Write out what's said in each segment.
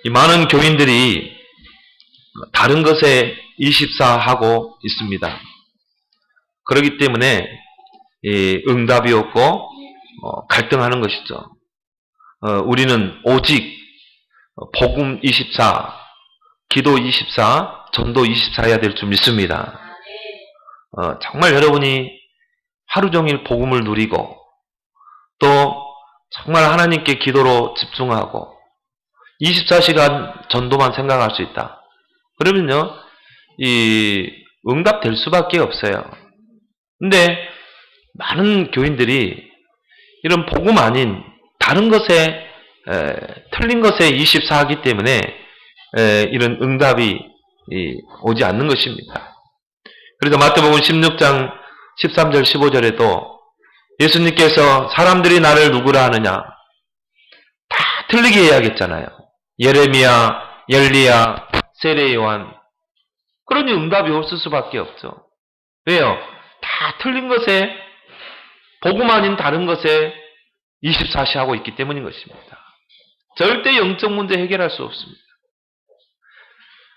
이 많은 교인들이 다른 것에 24하고 있습니다. 그렇기 때문에 응답이 없고 갈등하는 것이죠. 우리는 오직 복음 24, 기도 24, 전도 24 해야 될 줄 믿습니다. 정말 여러분이 하루 종일 복음을 누리고 또 정말 하나님께 기도로 집중하고 24시간 전도만 생각할 수 있다. 그러면요, 이 응답될 수밖에 없어요. 근데 많은 교인들이 이런 복음 아닌 다른 것에 틀린 것에 24하기 때문에 이런 응답이 오지 않는 것입니다. 그래서 마태복음 16장 13절 15절에도 예수님께서 사람들이 나를 누구라 하느냐 다 틀리게 해야겠잖아요. 예레미야, 엘리야, 세례 요한. 그러니 응답이 없을 수밖에 없죠. 왜요? 다 틀린 것에 복음 아닌 다른 것에 24시 하고 있기 때문인 것입니다. 절대 영적 문제 해결할 수 없습니다.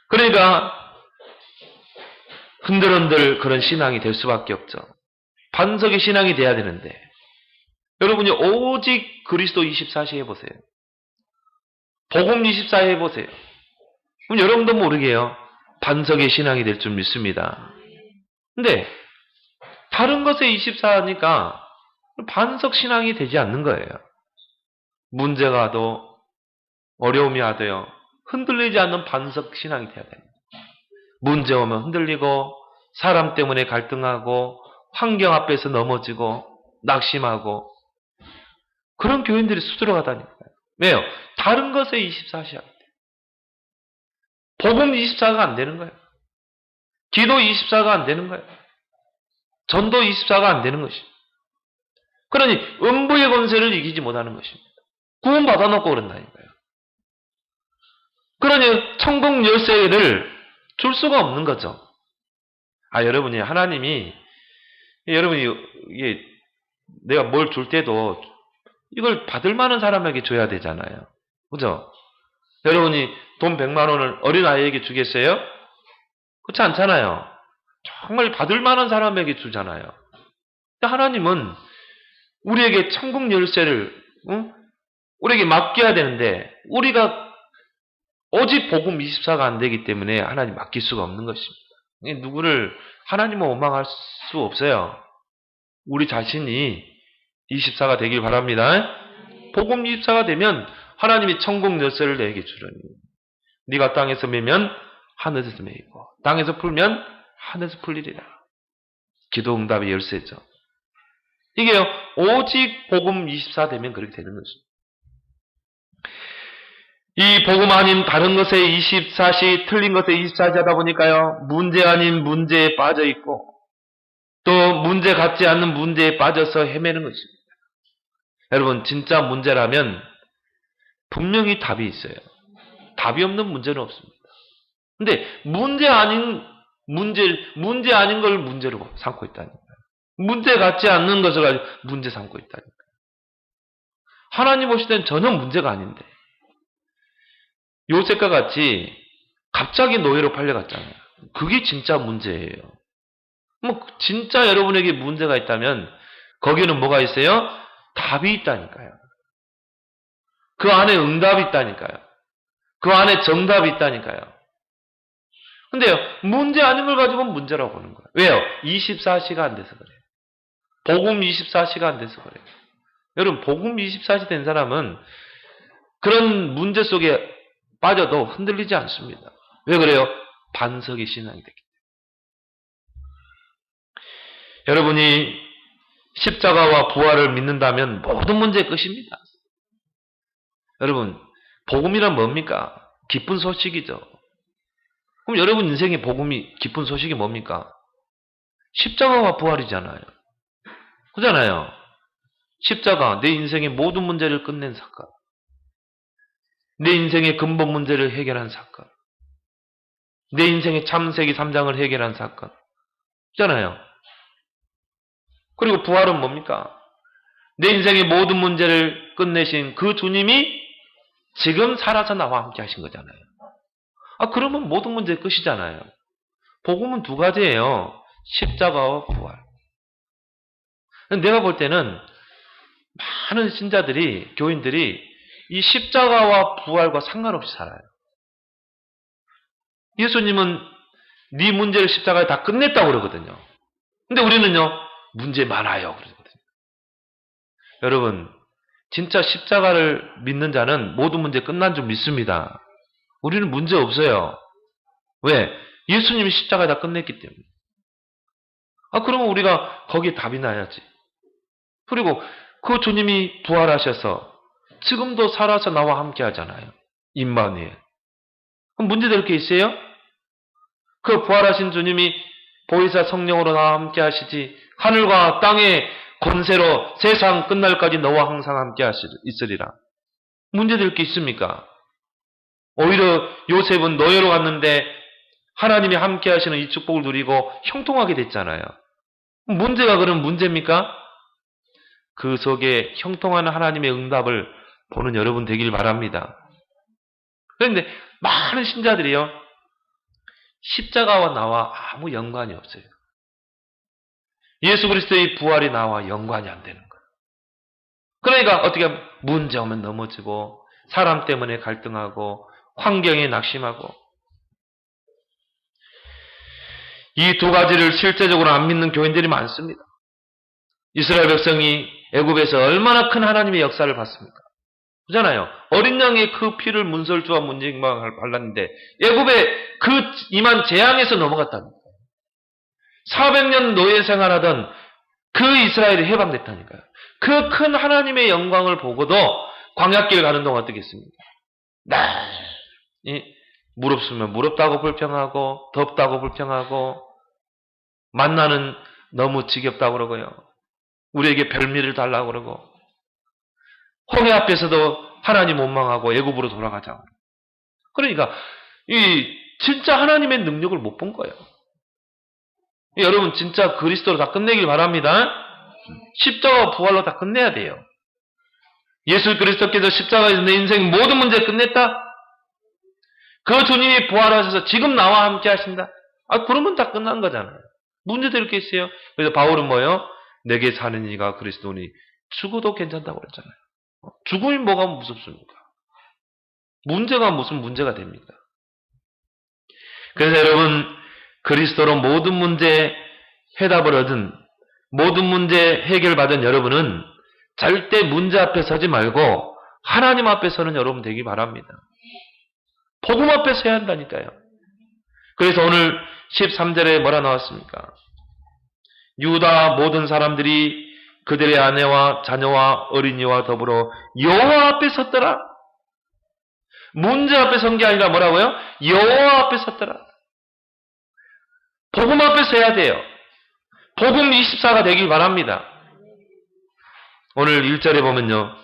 그러니까 흔들흔들 그런 신앙이 될 수밖에 없죠. 반석의 신앙이 돼야 되는데 여러분이 오직 그리스도 24시 해보세요. 복음 24 해보세요. 그럼 여러분도 모르게요. 반석의 신앙이 될 줄 믿습니다. 근데 다른 것에 24하니까 반석 신앙이 되지 않는 거예요. 문제가 와도 어려움이 와도요. 흔들리지 않는 반석 신앙이 돼야 돼요. 문제 오면 흔들리고 사람 때문에 갈등하고 환경 앞에서 넘어지고 낙심하고 그런 교인들이 수두룩하다니까요. 왜요? 다른 것에 24시 하게 돼요. 복음 24가 안 되는 거예요. 기도 24가 안 되는 거예요. 전도 24가 안 되는 것입니다. 그러니 음부의 권세를 이기지 못하는 것입니다. 구원 받아놓고 그런다니까요. 그러니 천국 열쇠를 줄 수가 없는 거죠. 여러분이 하나님이 여러분이 이게 내가 뭘 줄 때도 이걸 받을 만한 사람에게 줘야 되잖아요. 그죠? 여러분이 돈 100만 원을 어린아이에게 주겠어요? 그렇지 않잖아요. 정말 받을 만한 사람에게 주잖아요. 근데 하나님은 우리에게 천국 열쇠를 우리에게 맡겨야 되는데 우리가 오직 복음 24가 안 되기 때문에 하나님 맡길 수가 없는 것입니다. 누구를 하나님은 원망할 수 없어요. 우리 자신이 24가 되길 바랍니다. 복음 24가 되면 하나님이 천국 열쇠를 내게 주려니 네가 땅에서 매면 하늘에서 매이고 땅에서 풀면 하늘에서 풀리리라. 기도 응답의 열쇠죠. 이게요. 오직 복음 24 되면 그렇게 되는 것입니다. 이 복음 아닌 다른 것에 24시, 틀린 것에 24시 하다 보니까요. 문제 아닌 문제에 빠져 있고 또 문제 같지 않는 문제에 빠져서 헤매는 것입니다. 여러분 진짜 문제라면 분명히 답이 있어요. 답이 없는 문제는 없습니다. 근데 문제 아닌 걸 문제로 삼고 있다니까요. 문제 같지 않는 것을 가지고 문제 삼고 있다니까요. 하나님 보실 때는 전혀 문제가 아닌데 요셉과 같이 갑자기 노예로 팔려갔잖아요. 그게 진짜 문제예요. 진짜 여러분에게 문제가 있다면 거기는 뭐가 있어요? 답이 있다니까요. 그 안에 응답이 있다니까요. 그 안에 정답이 있다니까요. 근데요, 문제 아닌 걸 가지고 문제라고 보는 거예요. 왜요? 24시가 안 돼서 그래요. 복음 24시가 안 돼서 그래요. 여러분, 복음 24시 된 사람은 그런 문제 속에 빠져도 흔들리지 않습니다. 왜 그래요? 반석의 신앙이 되기 때문에. 여러분이 십자가와 부활을 믿는다면 모든 문제의 끝입니다. 여러분, 복음이란 뭡니까? 기쁜 소식이죠. 그럼 여러분 인생의 복음이 기쁜 소식이 뭡니까? 십자가와 부활이잖아요. 그잖아요. 십자가, 내 인생의 모든 문제를 끝낸 사건. 내 인생의 근본 문제를 해결한 사건. 내 인생의 창세기 3장을 해결한 사건. 그잖아요. 그리고 부활은 뭡니까? 내 인생의 모든 문제를 끝내신 그 주님이 지금 살아서 나와 함께 하신 거잖아요. 그러면 모든 문제 끝이잖아요. 복음은 두 가지예요. 십자가와 부활. 내가 볼 때는 많은 신자들이, 교인들이 이 십자가와 부활과 상관없이 살아요. 예수님은 네 문제를 십자가에 다 끝냈다고 그러거든요. 근데 우리는요, 문제 많아요. 그러거든요. 여러분, 진짜 십자가를 믿는 자는 모든 문제 끝난 줄 믿습니다. 우리는 문제 없어요. 왜? 예수님이 십자가에 다 끝냈기 때문에. 그러면 우리가 거기에 답이 나야지. 그리고 그 주님이 부활하셔서 지금도 살아서 나와 함께 하잖아요. 임마누엘. 그럼 문제될 게 있어요? 그 부활하신 주님이 보혜사 성령으로 나와 함께 하시지, 하늘과 땅의 권세로 세상 끝날까지 너와 항상 함께 있으리라. 문제될 게 있습니까? 오히려 요셉은 노예로 갔는데 하나님이 함께 하시는 이 축복을 누리고 형통하게 됐잖아요. 문제가 그럼 문제입니까? 그 속에 형통하는 하나님의 응답을 보는 여러분 되길 바랍니다. 그런데 많은 신자들이요, 십자가와 나와 아무 연관이 없어요. 예수 그리스도의 부활이 나와 연관이 안 되는 거예요. 그러니까 어떻게 하면 문제 오면 넘어지고, 사람 때문에 갈등하고, 환경에 낙심하고, 이 두 가지를 실제적으로 안 믿는 교인들이 많습니다. 이스라엘 백성이 애굽에서 얼마나 큰 하나님의 역사를 봤습니까? 그잖아요. 어린 양의 그 피를 문설주와 문지기만 발랐는데 애굽의 그 임한 재앙에서 넘어갔답니다. 400년 노예 생활하던 그 이스라엘이 해방됐다니까요. 그 큰 하나님의 영광을 보고도 광야길 가는 동안 어떻겠습니까? 무릅쓰면 무럽다고 불평하고, 덥다고 불평하고, 만나는 너무 지겹다고 그러고요. 우리에게 별미를 달라고 그러고, 홍해 앞에서도 하나님 원망하고 애굽으로 돌아가자고. 그러니까 이 진짜 하나님의 능력을 못 본 거예요. 여러분 진짜 그리스도로 다 끝내길 바랍니다. 십자가와 부활로 다 끝내야 돼요. 예수 그리스도께서 십자가에서 내 인생 모든 문제 끝냈다? 그 주님이 부활하셔서 지금 나와 함께 하신다? 그러면 다 끝난 거잖아요. 문제될 게 있어요. 그래서 바울은 뭐예요? 내게 사는 이가 그리스도니 죽어도 괜찮다고 그랬잖아요. 죽음이 뭐가 무섭습니까? 문제가 무슨 문제가 됩니까? 그래서 여러분, 그리스도로 모든 문제 해답을 얻은, 모든 문제 해결받은 여러분은 절대 문제 앞에 서지 말고 하나님 앞에 서는 여러분 되기 바랍니다. 복음 앞에 서야 한다니까요. 그래서 오늘 13절에 뭐라 나왔습니까? 유다 모든 사람들이 그들의 아내와 자녀와 어린이와 더불어 여호와 앞에 섰더라. 문제 앞에 선 게 아니라 뭐라고요? 여호와 앞에 섰더라. 복음 앞에 서야 돼요. 복음 24가 되길 바랍니다. 오늘 1절에 보면요,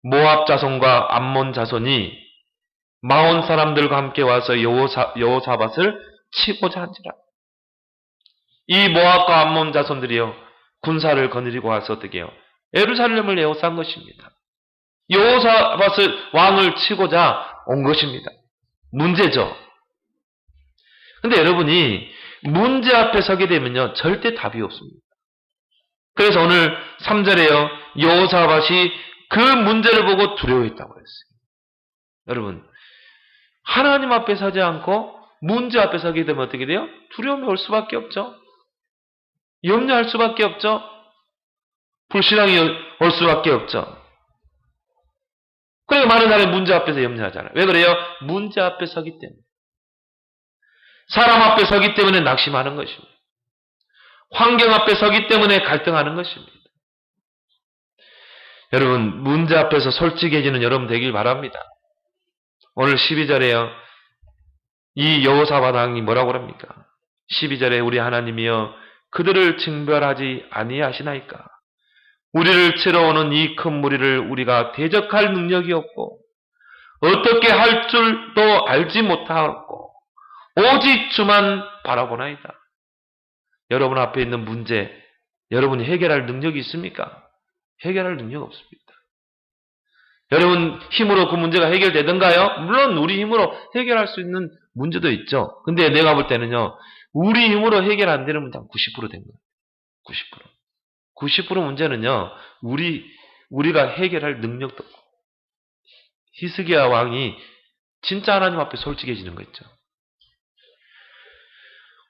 모압 자손과 암몬 자손이 마온 사람들과 함께 와서 여호사밧을 치고자 한지라. 이 모압과 암몬 자손들이요, 군사를 거느리고 와서 어떻게 해요? 예루살렘을 에워싼 것입니다. 여호사밧을 왕을 치고자 온 것입니다. 문제죠. 근데 여러분이 문제 앞에 서게 되면요, 절대 답이 없습니다. 그래서 오늘 3절에요, 여호사밧이 그 문제를 보고 두려워했다고 했어요. 여러분, 하나님 앞에 서지 않고 문제 앞에 서게 되면 어떻게 돼요? 두려움이 올 수밖에 없죠. 염려할 수밖에 없죠. 불신앙이 올 수밖에 없죠. 그러니까 많은 사람이 문제 앞에서 염려하잖아요. 왜 그래요? 문제 앞에 서기 때문에. 사람 앞에 서기 때문에 낙심하는 것입니다. 환경 앞에 서기 때문에 갈등하는 것입니다. 여러분, 문제 앞에서 솔직해지는 여러분 되길 바랍니다. 오늘 12절에요, 이 여호사밧 왕이 뭐라고 합니까? 12절에 우리 하나님이여 그들을 징벌하지 아니하시나이까? 우리를 치러 오는 이 큰 무리를 우리가 대적할 능력이 없고 어떻게 할 줄도 알지 못하고 오직 주만 바라보나이다. 여러분 앞에 있는 문제, 여러분이 해결할 능력이 있습니까? 해결할 능력 없습니다. 여러분 힘으로 그 문제가 해결되던가요? 물론 우리 힘으로 해결할 수 있는 문제도 있죠. 근데 내가 볼 때는요. 우리 힘으로 해결 안 되는 문제는 90% 된 거예요. 90%. 90% 문제는요. 우리가 해결할 능력도 없고. 히스기야 왕이 진짜 하나님 앞에 솔직해지는 거 있죠.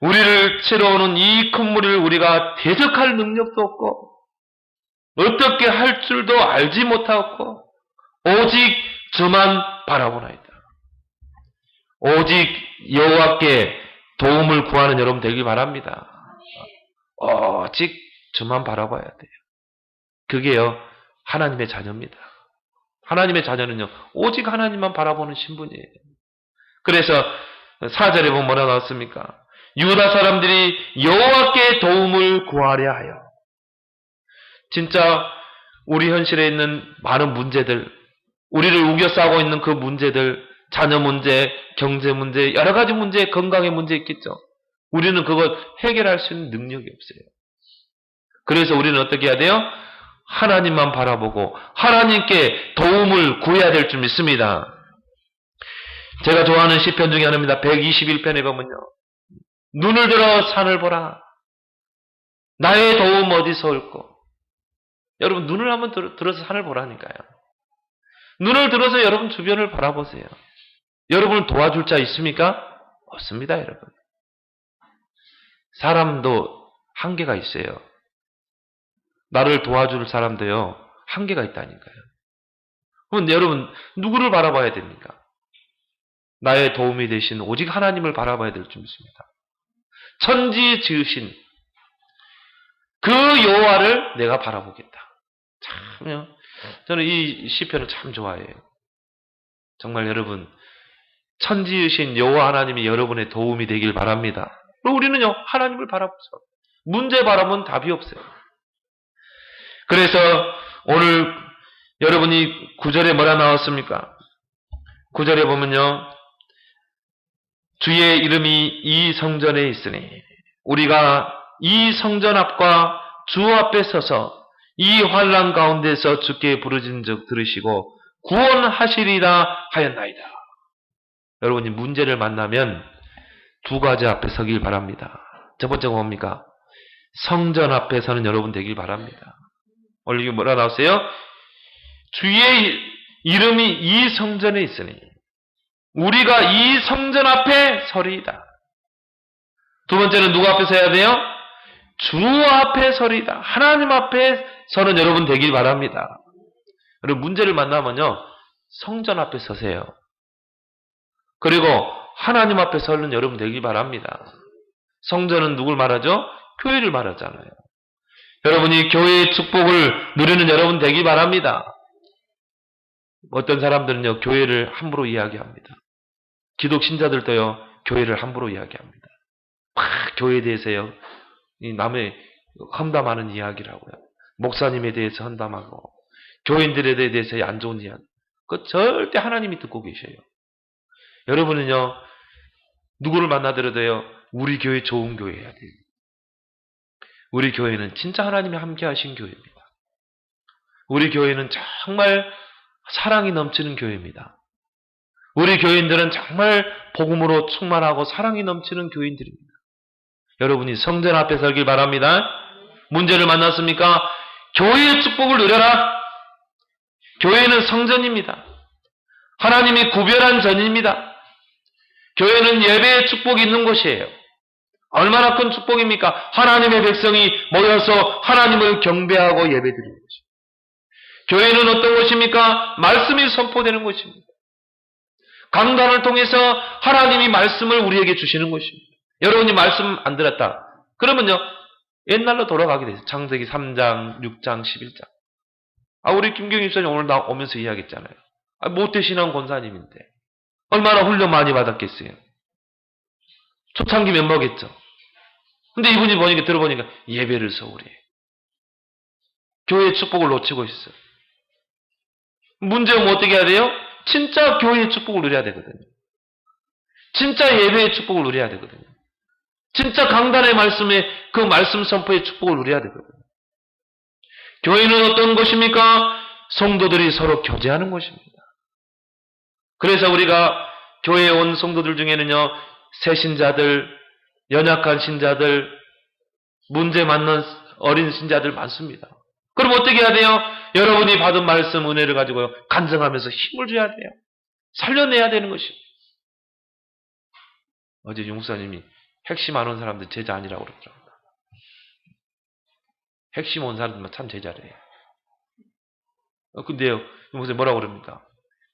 우리를 채워오는 이 큰 무리를 우리가 대적할 능력도 없고 어떻게 할 줄도 알지 못하고 오직 저만 바라보나이다. 오직 여호와께 도움을 구하는 여러분 되길 바랍니다. 오직 저만 바라봐야 돼요. 그게요 하나님의 자녀입니다. 하나님의 자녀는요 오직 하나님만 바라보는 신분이에요. 그래서 4절에 보면 뭐라 나왔습니까? 유다 사람들이 여호와께 도움을 구하려 하여. 진짜 우리 현실에 있는 많은 문제들, 우리를 우겨싸고 있는 그 문제들, 자녀 문제, 경제 문제, 여러 가지 문제, 건강의 문제 있겠죠. 우리는 그것 해결할 수 있는 능력이 없어요. 그래서 우리는 어떻게 해야 돼요? 하나님만 바라보고 하나님께 도움을 구해야 될 줄 믿습니다. 제가 좋아하는 시편 중에 하나입니다. 121편에 보면요. 눈을 들어 산을 보라. 나의 도움 어디서 올꼬? 여러분 눈을 한번 들어서 산을 보라니까요. 눈을 들어서 여러분 주변을 바라보세요. 여러분을 도와줄 자 있습니까? 없습니다, 여러분. 사람도 한계가 있어요. 나를 도와줄 사람도요, 한계가 있다니까요. 그럼 여러분, 누구를 바라봐야 됩니까? 나의 도움이 되신 오직 하나님을 바라봐야 될 줄 믿습니다. 천지 지으신 그 여호와를 내가 바라보겠다. 참요. 저는 이 시편을 참 좋아해요. 정말 여러분, 천지 지으신 여호와 하나님이 여러분의 도움이 되길 바랍니다. 그리고 우리는요, 하나님을 바라보죠. 문제 바라보면 답이 없어요. 그래서 오늘 여러분이 9절에 뭐라 나왔습니까? 9절에 보면요. 주의 이름이 이 성전에 있으니 우리가 이 성전 앞과 주 앞에 서서 이 환난 가운데서 주께 부르짖은 적 들으시고 구원하시리라 하였나이다. 여러분이 문제를 만나면 두 가지 앞에 서길 바랍니다. 첫 번째가 뭡니까? 성전 앞에 서는 여러분 되길 바랍니다. 오늘 이게 뭐라 나왔어요? 주의 이름이 이 성전에 있으니 우리가 이 성전 앞에 서리이다. 두 번째는 누구 앞에 서야 돼요? 주 앞에 서리이다. 하나님 앞에 서는 여러분 되길 바랍니다. 여러분 문제를 만나면요. 성전 앞에 서세요. 그리고 하나님 앞에 서는 여러분 되길 바랍니다. 성전은 누굴 말하죠? 교회를 말하잖아요. 여러분이 교회의 축복을 누리는 여러분 되길 바랍니다. 어떤 사람들은요, 교회를 함부로 이야기합니다. 기독 신자들도요, 교회를 함부로 이야기합니다. 교회에 대해서요, 남의 험담하는 이야기를 하고요. 목사님에 대해서 험담하고, 교인들에 대해서 안 좋은 이야기. 그거 절대 하나님이 듣고 계셔요. 여러분은요, 누구를 만나더라도요, 우리 교회 좋은 교회 해야 돼요. 우리 교회는 진짜 하나님이 함께 하신 교회입니다. 우리 교회는 정말 사랑이 넘치는 교회입니다. 우리 교인들은 정말 복음으로 충만하고 사랑이 넘치는 교인들입니다. 여러분이 성전 앞에 서길 바랍니다. 문제를 만났습니까? 교회의 축복을 누려라. 교회는 성전입니다. 하나님이 구별한 전입니다. 교회는 예배의 축복이 있는 곳이에요. 얼마나 큰 축복입니까? 하나님의 백성이 모여서 하나님을 경배하고 예배드리는 것입니다. 교회는 어떤 곳입니까? 말씀이 선포되는 곳입니다. 강단을 통해서 하나님이 말씀을 우리에게 주시는 것입니다. 여러분이 말씀 안 들었다. 그러면요. 옛날로 돌아가게 돼요. 창세기 3장, 6장, 11장. 우리 김경희 목사님 오늘 오면서 이야기했잖아요. 모태신앙 권사님인데 얼마나 훈련 많이 받았겠어요. 초창기 멤버겠죠. 근데 이분이 들어보니까 예배를 소홀히 해요. 교회의 축복을 놓치고 있어요. 문제 오면 어떻게 해야 돼요? 진짜 교회의 축복을 누려야 되거든요. 진짜 예배의 축복을 누려야 되거든요. 진짜 강단의 말씀에 그 말씀 선포의 축복을 누려야 되거든요. 교회는 어떤 것입니까? 성도들이 서로 교제하는 곳입니다. 그래서 우리가 교회에 온 성도들 중에는요, 새 신자들, 연약한 신자들, 문제 많는 어린 신자들 많습니다. 그럼 어떻게 해야 돼요? 여러분이 받은 말씀, 은혜를 가지고 간증하면서 힘을 줘야 돼요. 살려내야 되는 것입니다. 어제 용사님이 핵심 안 온 사람들 제자 아니라고 그러더라고요. 핵심 온 사람들만 참 제자래요. 근데요, 목사님 뭐라고 그럽니까?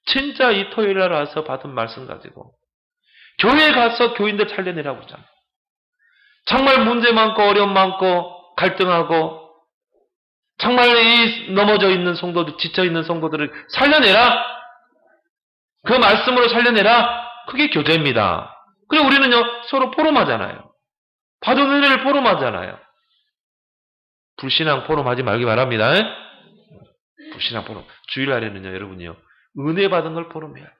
진짜 이 토요일날 와서 받은 말씀 가지고 교회에 가서 교인들 살려내라고 그러잖아요. 정말 문제 많고 어려움 많고 갈등하고 정말 이 넘어져 있는 성도들, 지쳐 있는 성도들을 살려내라. 그 말씀으로 살려내라. 그게 교제입니다. 그리고 우리는요, 서로 포럼하잖아요. 받은 은혜를 포럼하잖아요. 불신앙 포럼하지 말기 바랍니다. 불신앙 포럼. 주일날에는요, 여러분이요, 은혜 받은 걸 포럼해야 돼요.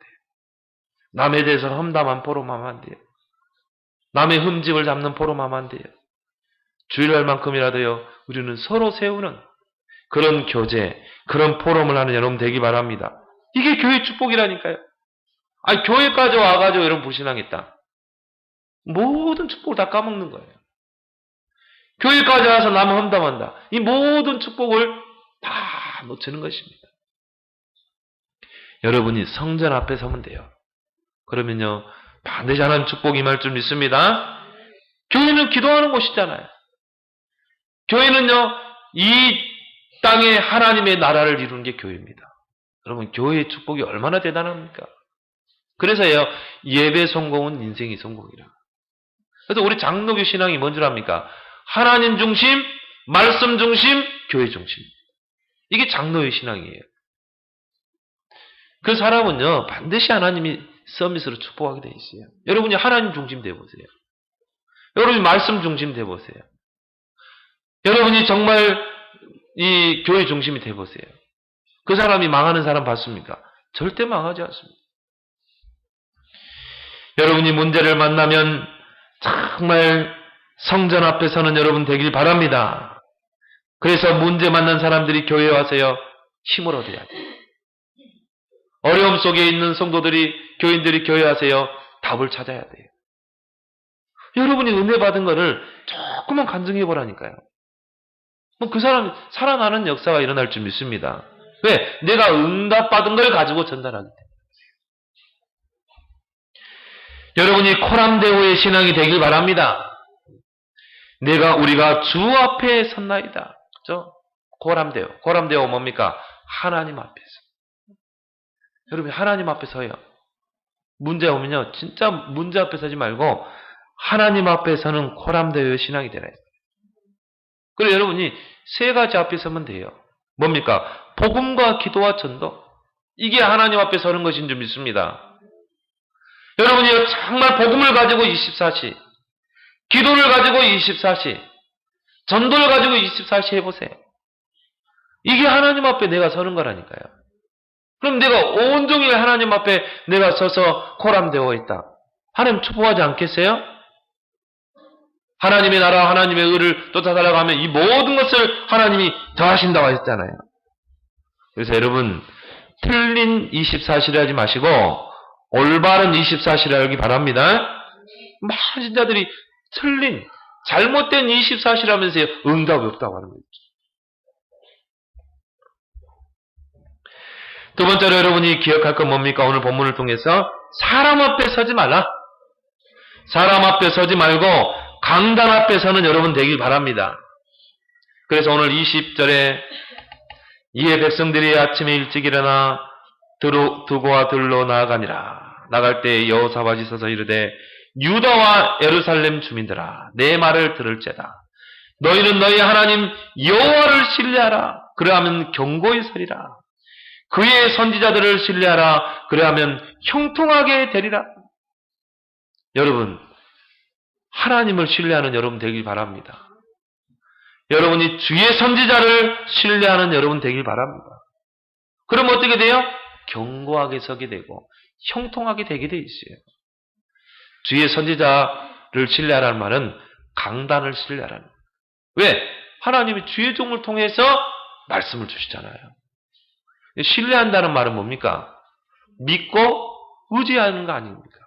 남에 대해서 험담한 포럼하면 안 돼요. 남의 흠집을 잡는 포럼하면 안 돼요. 주일날만큼이라도요, 우리는 서로 세우는 그런 교제, 그런 포럼을 하는 여러분 되기 바랍니다. 이게 교회 축복이라니까요. 아니, 교회까지 와가지고 여러분 불신앙했다. 모든 축복을 다 까먹는 거예요. 교회까지 와서 남을 험담한다. 이 모든 축복을 다 놓치는 것입니다. 여러분이 성전 앞에 서면 돼요. 그러면요, 반드시 하나님 축복이 임할 줄 믿습니다. 교회는 기도하는 곳이잖아요. 교회는요, 이 땅에 하나님의 나라를 이루는 게 교회입니다. 여러분, 교회의 축복이 얼마나 대단합니까? 그래서요, 예배 성공은 인생이 성공이라. 그래서 우리 장로교 신앙이 뭔 줄 압니까? 하나님 중심, 말씀 중심, 교회 중심. 이게 장로의 신앙이에요. 그 사람은요, 반드시 하나님이 서밋으로 축복하게 돼 있어요. 여러분이 하나님 중심 돼보세요. 여러분이 말씀 중심 돼보세요. 여러분이 정말 이 교회 중심이 돼보세요. 그 사람이 망하는 사람 봤습니까? 절대 망하지 않습니다. 여러분이 문제를 만나면 정말 성전 앞에 서는 여러분 되길 바랍니다. 그래서 문제 만난 사람들이 교회에 와서요, 힘을 얻어야 돼요. 어려움 속에 있는 성도들이, 교인들이 교회에 와서요, 답을 찾아야 돼요. 여러분이 은혜 받은 거를 조금만 간증해 보라니까요. 그 사람이 살아나는 역사가 일어날 줄 믿습니다. 왜? 내가 응답 받은 걸 가지고 전달하기 때문에. 여러분이 코람데오의 신앙이 되길 바랍니다. 우리가 주 앞에 섰나이다. 그죠? 코람데오. 코람데오 뭡니까? 하나님 앞에서. 여러분, 하나님 앞에 서요. 문제 오면요, 진짜 문제 앞에 서지 말고 하나님 앞에 서는 코람데오의 신앙이 되라. 그리고 여러분이 세 가지 앞에 서면 돼요. 뭡니까? 복음과 기도와 전도. 이게 하나님 앞에 서는 것인 줄 믿습니다. 여러분이 정말 복음을 가지고 24시, 기도를 가지고 24시, 전도를 가지고 24시 해보세요. 이게 하나님 앞에 내가 서는 거라니까요. 그럼 내가 온종일 하나님 앞에 내가 서서 코람되어 있다. 하나님 축복하지 않겠어요? 하나님의 나라, 하나님의 의를 쫓아달라고 하면 이 모든 것을 하나님이 더하신다고 하셨잖아요. 그래서 여러분, 틀린 24시를 하지 마시고 올바른 24시를 하기 바랍니다. 많은 신자들이 틀린, 잘못된 24시를 하면서 응답이 없다고 하는 거죠. 두 번째로 여러분이 기억할 건 뭡니까? 오늘 본문을 통해서 사람 앞에 서지 말라. 사람 앞에 서지 말고 강단 앞에 서는 여러분 되길 바랍니다. 그래서 오늘 20절에 이에 백성들이 아침에 일찍 일어나 두고와 들로 나아가니라. 나갈 때 여호사밧이 서서 이르되 유다와 예루살렘 주민들아, 내 말을 들을지어다. 너희는 너희 하나님 여호와를 신뢰하라. 그러하면 견고히 서리라. 그의 선지자들을 신뢰하라. 그러하면 형통하게 되리라. 여러분, 하나님을 신뢰하는 여러분 되길 바랍니다. 여러분이 주의 선지자를 신뢰하는 여러분 되길 바랍니다. 그럼 어떻게 돼요? 견고하게 서게 되고 형통하게 되게 돼 있어요. 주의 선지자를 신뢰하라는 말은 강단을 신뢰하라는 거예요. 왜? 하나님이 주의 종을 통해서 말씀을 주시잖아요. 신뢰한다는 말은 뭡니까? 믿고 의지하는 거 아닙니까?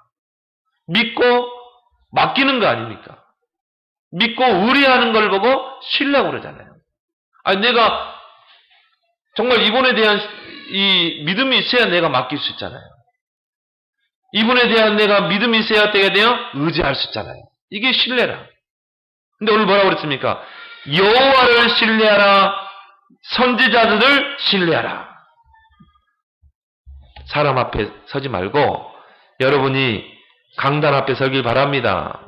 믿고 맡기는 거 아닙니까? 믿고 의뢰하는 걸 보고 신뢰하고 그러잖아요. 아니, 내가 정말 이분에 대한 이 믿음이 있어야 내가 맡길 수 있잖아요. 이분에 대한 내가 믿음이 있어야 때가 되어 의지할 수 있잖아요. 이게 신뢰라. 근데 오늘 뭐라고 그랬습니까? 여호와를 신뢰하라. 선지자들을 신뢰하라. 사람 앞에 서지 말고 여러분이 강단 앞에 서길 바랍니다.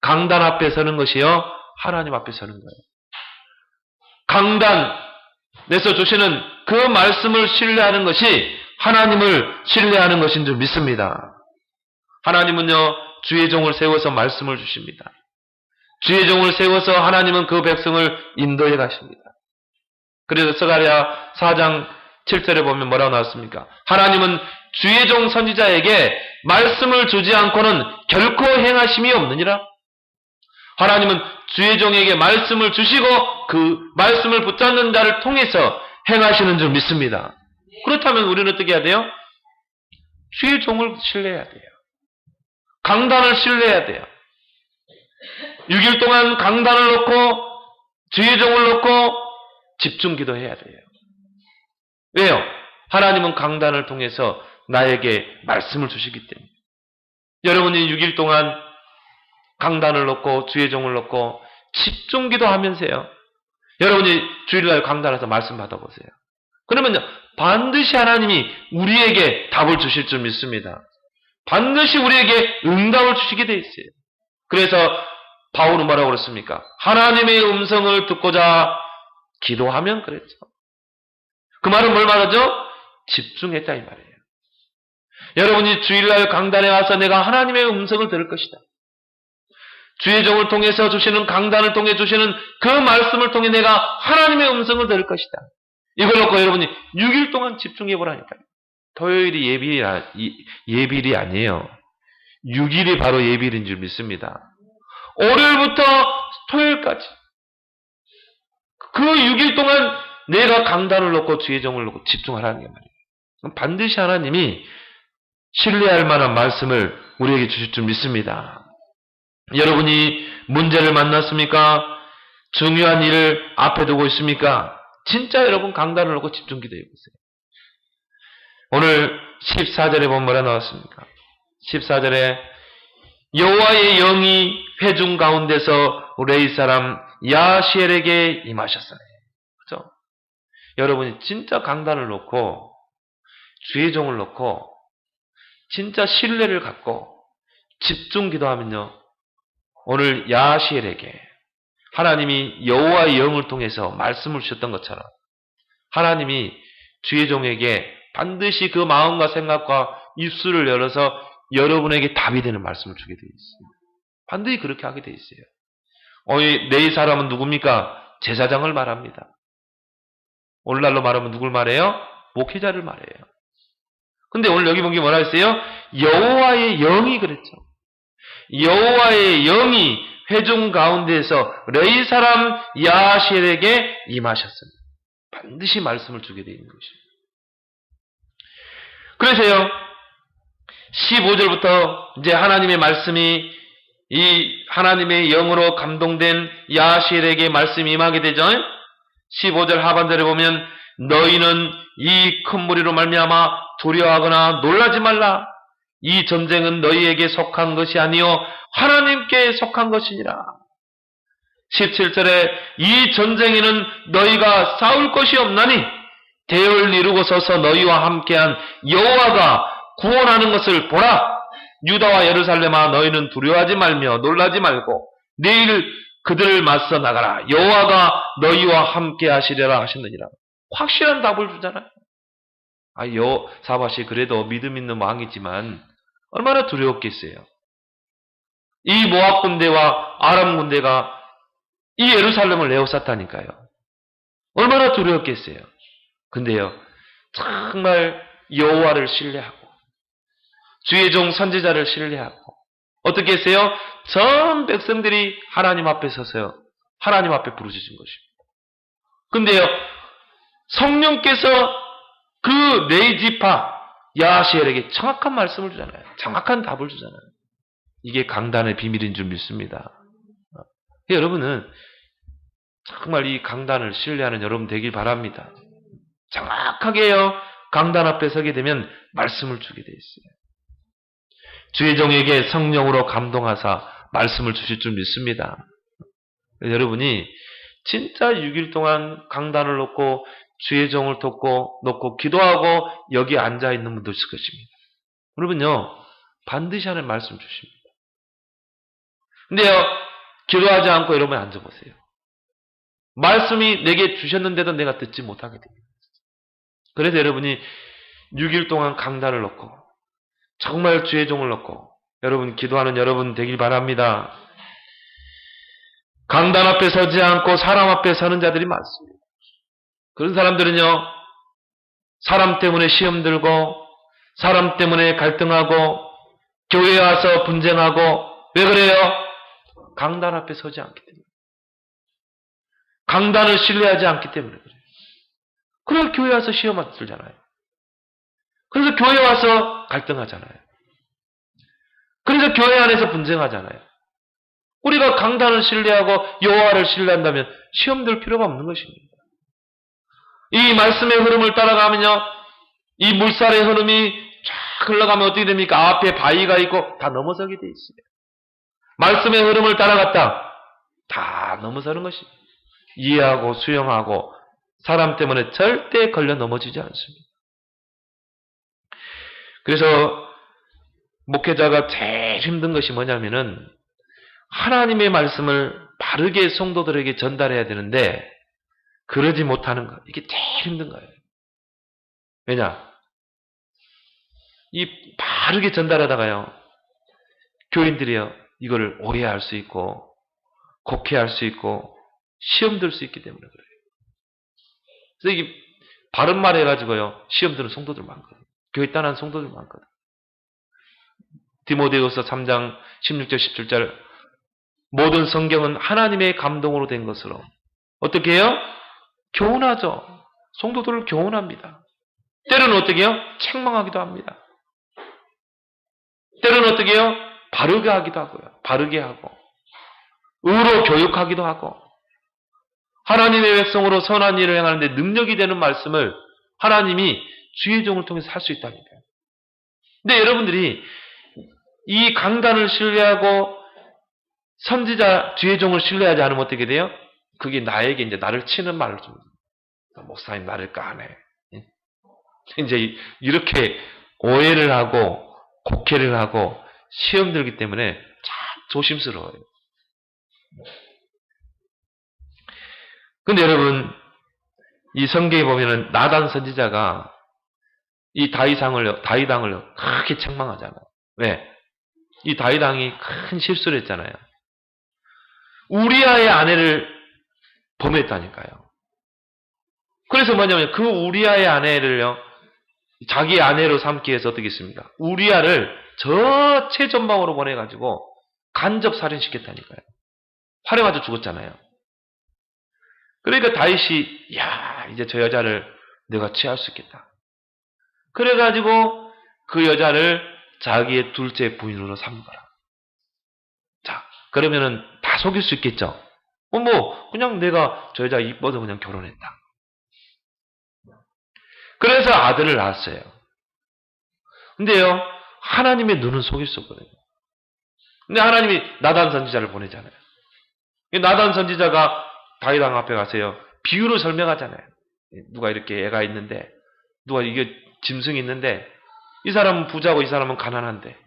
강단 앞에 서는 것이요, 하나님 앞에 서는 거예요. 강단에서 주시는 그 말씀을 신뢰하는 것이 하나님을 신뢰하는 것인 줄 믿습니다. 하나님은요, 주의 종을 세워서 말씀을 주십니다. 주의 종을 세워서 하나님은 그 백성을 인도해 가십니다. 그래서 스가랴 4장 7절에 보면 뭐라고 나왔습니까? 하나님은 주의 종 선지자에게 말씀을 주지 않고는 결코 행하심이 없느니라. 하나님은 주의 종에게 말씀을 주시고 그 말씀을 붙잡는 자를 통해서 행하시는 줄 믿습니다. 그렇다면 우리는 어떻게 해야 돼요? 주의 종을 신뢰해야 돼요. 강단을 신뢰해야 돼요. 6일 동안 강단을 놓고 주의 종을 놓고 집중 기도해야 돼요. 왜요? 하나님은 강단을 통해서 나에게 말씀을 주시기 때문에. 여러분이 6일 동안 강단을 놓고 주의 종을 놓고 집중 기도하면서요, 여러분이 주일날 강단에서 말씀 받아보세요. 그러면요, 반드시 하나님이 우리에게 답을 주실 줄 믿습니다. 반드시 우리에게 응답을 주시게 돼 있어요. 그래서 바울은 뭐라고 그랬습니까? 하나님의 음성을 듣고자 기도하면 그랬죠. 그 말은 뭘 말하죠? 집중했다 이 말이에요. 여러분이 주일날 강단에 와서 내가 하나님의 음성을 들을 것이다. 주의 종을 통해서 주시는 강단을 통해 주시는 그 말씀을 통해 내가 하나님의 음성을 들을 것이다. 이걸 놓고 여러분이 6일 동안 집중해 보라니까요. 토요일이 예비일이 아니에요. 6일이 바로 예비일인 줄 믿습니다. 월요일부터 토요일까지 그 6일 동안 내가 강단을 놓고 주의 종을 놓고 집중하라는 게 말이에요. 반드시 하나님이 신뢰할 만한 말씀을 우리에게 주실 줄 믿습니다. 여러분이 문제를 만났습니까? 중요한 일을 앞에 두고 있습니까? 진짜 여러분 강단을 놓고 집중 기도해 보세요. 오늘 14절에 보면 뭐라 나왔습니까? 14절에 여호와의 영이 회중 가운데서 레위 사람 야시엘에게 임하셨어요. 그렇죠? 여러분이 진짜 강단을 놓고 주의 종을 놓고 진짜 신뢰를 갖고 집중 기도하면요, 오늘 야시엘에게 하나님이 여호와의 영을 통해서 말씀을 주셨던 것처럼 하나님이 주의 종에게 반드시 그 마음과 생각과 입술을 열어서 여러분에게 답이 되는 말씀을 주게 되어 있습니다. 반드시 그렇게 하게 되어 있어요. 내 사람은 누굽니까? 제사장을 말합니다. 오늘날로 말하면 누굴 말해요? 목회자를 말해요. 근데 오늘 여기 본 게 뭐라 했어요? 여호와의 영이 그랬죠. 여호와의 영이 회중 가운데에서 레위 사람 야시엘에게 임하셨습니다. 반드시 말씀을 주게 되어 있는 것입니다. 그래서요, 15절부터 이제 하나님의 말씀이 이 하나님의 영으로 감동된 야시엘에게 말씀이 임하게 되죠. 15절 하반절에 보면 너희는 이 큰 무리로 말미암아 두려워하거나 놀라지 말라. 이 전쟁은 너희에게 속한 것이 아니요 하나님께 속한 것이니라. 17절에 이 전쟁에는 너희가 싸울 것이 없나니 대을 이루고 서서 너희와 함께한 여호와가 구원하는 것을 보라. 유다와 예루살렘아 너희는 두려워하지 말며 놀라지 말고 내일 그들을 맞서 나가라. 여호와가 너희와 함께 하시리라 하셨느니라. 확실한 답을 주잖아요. 여호사밧이 그래도 믿음 있는 왕이지만 얼마나 두려웠겠어요. 이 모압 군대와 아람 군대가 이 예루살렘을 에워쌌다니까요. 얼마나 두려웠겠어요. 근데요, 정말 여호와를 신뢰하고 주의 종 선지자를 신뢰하고 어떻게 했어요? 전 백성들이 하나님 앞에 서서요, 하나님 앞에 부르짖은 것입니다. 근데요, 성령께서 그 네이지파 야하시엘에게 정확한 말씀을 주잖아요. 정확한 답을 주잖아요. 이게 강단의 비밀인 줄 믿습니다. 여러분은 정말 이 강단을 신뢰하는 여러분 되길 바랍니다. 정확하게요. 강단 앞에 서게 되면 말씀을 주게 돼 있어요. 주의 종에게 성령으로 감동하사 말씀을 주실 줄 믿습니다. 여러분이 진짜 6일 동안 강단을 놓고 주의 종을 놓고 기도하고 여기 앉아 있는 분도 있을 것입니다. 여러분요, 반드시 하나님 말씀 주십니다. 근데요, 기도하지 않고 여러분 앉아보세요. 말씀이 내게 주셨는데도 내가 듣지 못하게 됩니다. 그래서 여러분이 6일 동안 강단을 놓고 정말 주의 종을 놓고 여러분 기도하는 여러분 되길 바랍니다. 강단 앞에 서지 않고 사람 앞에 서는 자들이 많습니다. 그런 사람들은요, 사람 때문에 시험 들고 사람 때문에 갈등하고 교회에 와서 분쟁하고 왜 그래요? 강단 앞에 서지 않기 때문에. 강단을 신뢰하지 않기 때문에 그래요. 그래서 교회 와서 시험 들잖아요. 그래서 교회 와서 갈등하잖아요. 그래서 교회 안에서 분쟁하잖아요. 우리가 강단을 신뢰하고 여호와를 신뢰한다면 시험 들 필요가 없는 것입니다. 이 말씀의 흐름을 따라가면요, 이 물살의 흐름이 쫙 흘러가면 어떻게 됩니까? 앞에 바위가 있고 다 넘어서게 돼 있어요. 말씀의 흐름을 따라갔다 다 넘어서는 것입니다. 이해하고 수용하고 사람 때문에 절대 걸려 넘어지지 않습니다. 그래서 목회자가 제일 힘든 것이 뭐냐면은 하나님의 말씀을 바르게 성도들에게 전달해야 되는데 그러지 못하는 것. 이게 제일 힘든 거예요. 왜냐? 이 바르게 전달하다가요, 교인들이요, 이거를 오해할 수 있고 곡해할 수 있고 시험 들 수 있기 때문에 그래요. 그래서 이게 바른 말 해가지고요, 시험 드는 성도들 많거든요. 교회 떠난 성도들 많거든요. 디모데후서 3장 16절 17절 모든 성경은 하나님의 감동으로 된 것으로 어떻게 해요? 교훈하죠. 성도들을 교훈합니다. 때로는 어떻게 해요? 책망하기도 합니다. 때로는 어떻게 해요? 바르게 하기도 하고요. 바르게 하고 의로 교육하기도 하고 하나님의 백성으로 선한 일을 행하는데 능력이 되는 말씀을 하나님이 주의 종을 통해서 할 수 있다니까요. 근데 여러분들이 이 강단을 신뢰하고 선지자 주의 종을 신뢰하지 않으면 어떻게 돼요? 그게 나에게 이제 나를 치는 말을 줍니다. 목사님 나를 까네. 이제 이렇게 오해를 하고 곡해를 하고 시험 들기 때문에 참 조심스러워요. 근데 여러분, 이 성경에 보면은 나단 선지자가 이 다윗왕을 크게 책망하잖아요. 왜? 이 다윗왕이 큰 실수를 했잖아요. 우리아의 아내를 범했다니까요. 그래서 뭐냐면 그 우리아의 아내를요, 자기 아내로 삼기 위해서 어떻게 했습니까? 우리아를 저 최전방으로 보내가지고 간접 살인시켰다니까요. 활에 맞아 죽었잖아요. 그러니까 다윗이 야, 이제 저 여자를 내가 취할 수 있겠다. 그래가지고 그 여자를 자기의 둘째 부인으로 삼은 거라. 자, 그러면은 다 속일 수 있겠죠? 그냥 내가 저 여자 이뻐서 그냥 결혼했다. 그래서 아들을 낳았어요. 근데요, 하나님의 눈은 속일 수 없거든요. 근데 하나님이 나단 선지자를 보내잖아요. 나단 선지자가 다윗 왕 앞에 가세요. 비유로 설명하잖아요. 누가 이렇게 애가 있는데, 누가 이게 짐승이 있는데, 이 사람은 부자고 이 사람은 가난한데,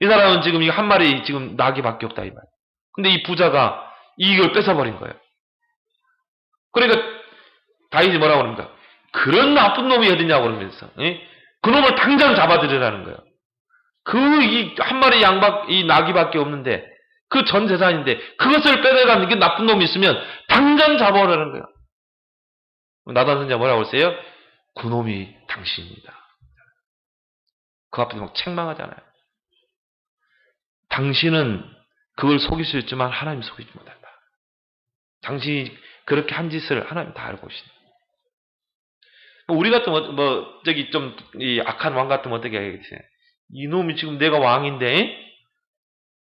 이 사람은 지금 이거 한 마리 지금 낙이밖에 없다 이 말. 근데 이 부자가 이걸 뺏어버린 거예요. 그러니까 다윗이 뭐라고 그럽니까? 그런 나쁜 놈이 어디냐고 그러면서, 그 놈을 당장 잡아들이라는 거예요. 이 한 마리 이 낙이밖에 없는데, 그 전 재산인데, 그것을 빼내가는 게 나쁜 놈이 있으면 당장 잡아오라는 거예요. 나단 선지자 뭐라고 그러세요? 그 놈이 당신입니다. 그 앞에서 막 책망하잖아요. 당신은 그걸 속일 수 있지만 하나님 속이지 못한다. 당신이 그렇게 한 짓을 하나님 다 알고 계신다. 우리 같으면 저기 좀 이 악한 왕 같으면 어떻게 하겠어요? 이놈이 지금 내가 왕인데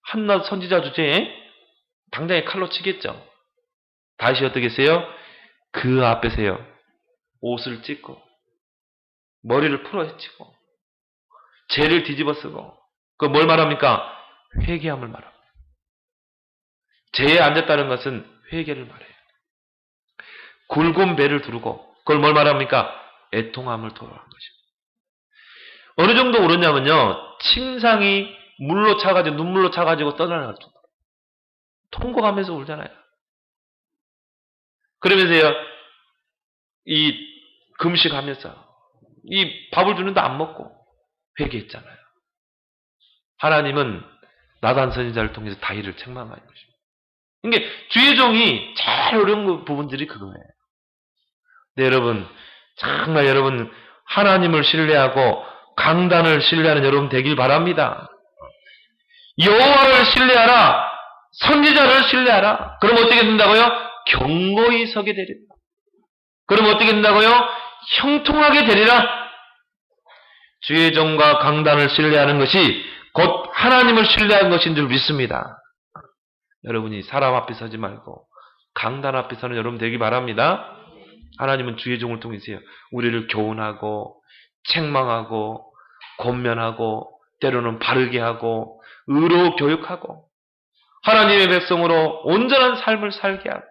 한낱 선지자 주제에 당장에 칼로 치겠죠. 다시 어떻게 했어요? 그 앞에서요. 옷을 찢고 머리를 풀어 헤치고 죄를 뒤집어 쓰고 그 뭘 말합니까? 회개함을 말합니다. 죄에 앉았다는 것은 회개를 말해요. 굵은 배를 두르고 그걸 뭘 말합니까? 애통함을 토로한 것입니다. 어느 정도 오르냐면요. 침상이 물로 차가지고 눈물로 차가지고 떠나갈 정도로 통곡하면서 울잖아요. 그러면서요. 이 금식하면서 이 밥을 주는데 안 먹고 회개했잖아요. 하나님은 나단 선지자를 통해서 다윗을 책망하는 것입니다. 그러니까 주의 종이 제일 어려운 부분들이 그거예요. 네, 여러분 정말 여러분 하나님을 신뢰하고 강단을 신뢰하는 여러분 되길 바랍니다. 여호와를 신뢰하라. 선지자를 신뢰하라. 그럼 어떻게 된다고요? 견고히 서게 되리라. 그럼 어떻게 된다고요? 형통하게 되리라. 주의 종과 강단을 신뢰하는 것이 곧 하나님을 신뢰하는 것인 줄 믿습니다. 여러분이 사람 앞에 서지 말고 강단 앞에 서는 여러분 되기 바랍니다. 하나님은 주의 종을 통해서 우리를 교훈하고 책망하고 권면하고 때로는 바르게 하고 의로 교육하고 하나님의 백성으로 온전한 삶을 살게 하고